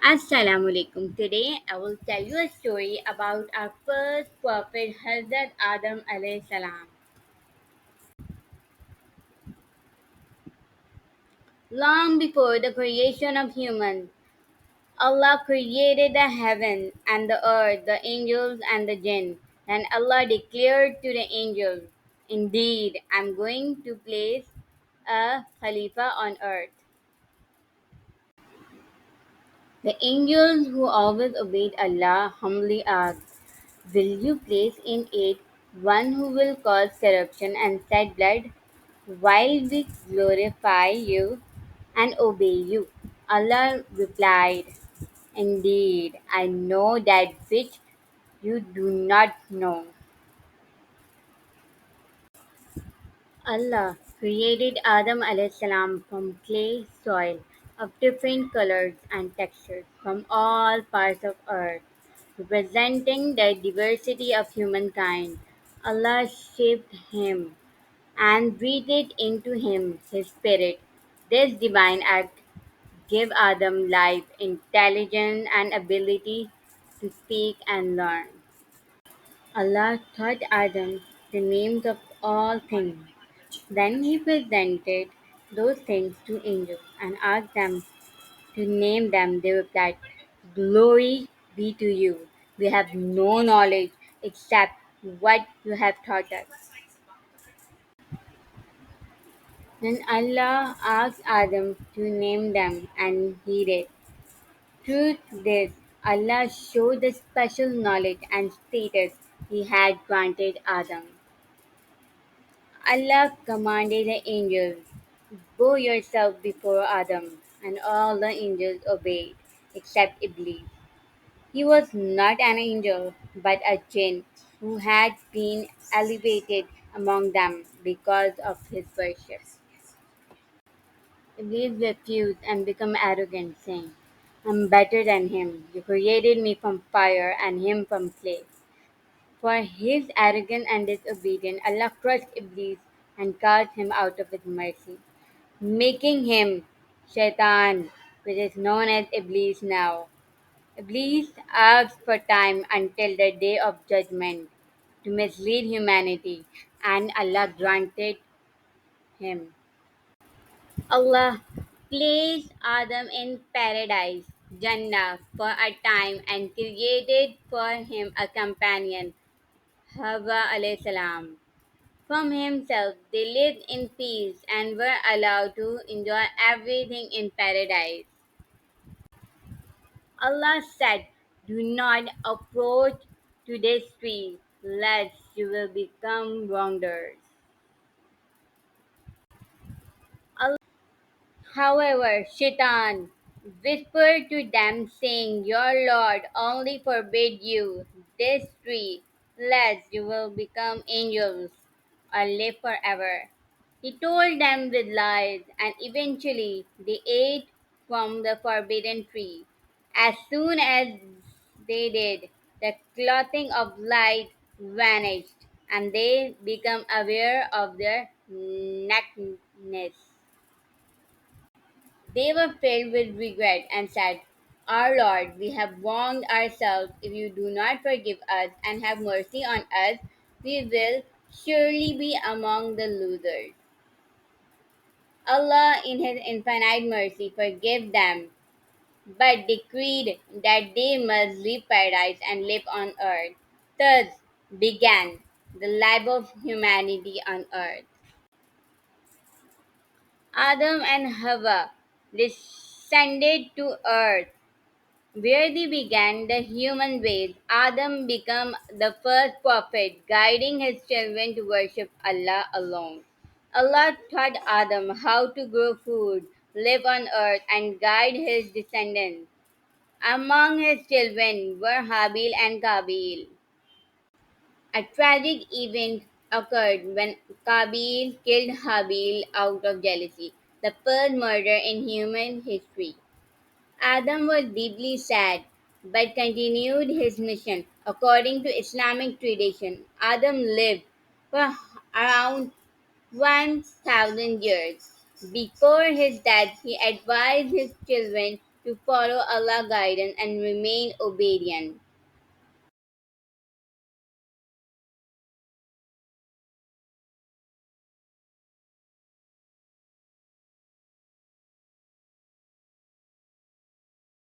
Assalamu alaikum. Today I will tell you a story about our first prophet Hazrat Adam alayhi salam. Long before the creation of humans, Allah created the heaven and the earth, the angels and the jinn. And Allah declared to the angels, "Indeed, I'm going to place a Khalifa on earth." The angels who always obeyed Allah humbly asked, "Will you place in it one who will cause corruption and shed blood, while we glorify you and obey you?" Allah replied, "Indeed, I know that which you do not know." Allah created Adam alayhi salam from clay soil of different colors and textures from all parts of earth, representing the diversity of humankind. Allah shaped him and breathed into him his spirit. This divine act gave Adam life, intelligence, and ability to speak and learn. Allah taught Adam the names of all things. Then he presented those things to angels and asked them to name them. They replied, "Glory be to you. We have no knowledge except what you have taught us." Then Allah asked Adam to name them, and he did. Through this, Allah showed the special knowledge and status he had granted Adam. Allah commanded the angels, "Bow yourself before Adam," and all the angels obeyed, except Iblis. He was not an angel, but a jinn who had been elevated among them because of his worship. Iblis refused and became arrogant, saying, "I'm better than him. You created me from fire and him from clay." For his arrogance and disobedience, Allah crushed Iblis and cast him out of his mercy, making him Shaitan, which is known as Iblis now. Iblis asked for time until the day of judgment to mislead humanity, and Allah granted him. Allah placed Adam in paradise, Jannah, for a time and created for him a companion, Hawa alayhi salam. From himself, they lived in peace and were allowed to enjoy everything in paradise. Allah said, "Do not approach to this tree, lest you will become wrongdoers." However, Shaitan whispered to them, saying, "Your Lord only forbid you this tree, lest you will become angels or live forever." He told them with lies, and eventually they ate from the forbidden tree. As soon as they did, the clothing of light vanished, and they became aware of their nakedness. They were filled with regret and said, "Our Lord, we have wronged ourselves. If you do not forgive us and have mercy on us, we will surely be among the losers." Allah, in His infinite mercy, forgave them, but decreed that they must leave paradise and live on earth. Thus began the life of humanity on earth. Adam and Hawa descended to earth where they began the human race. Adam became the first prophet, guiding his children to worship Allah alone. Allah taught Adam how to grow food, live on earth, and guide his descendants. Among his children were Habil and Kabil. A tragic event occurred when Kabil killed Habil out of jealousy, the first murder in human history. Adam was deeply sad but continued his mission. According to Islamic tradition, Adam lived for around 1,000 years. Before his death, he advised his children to follow Allah's guidance and remain obedient.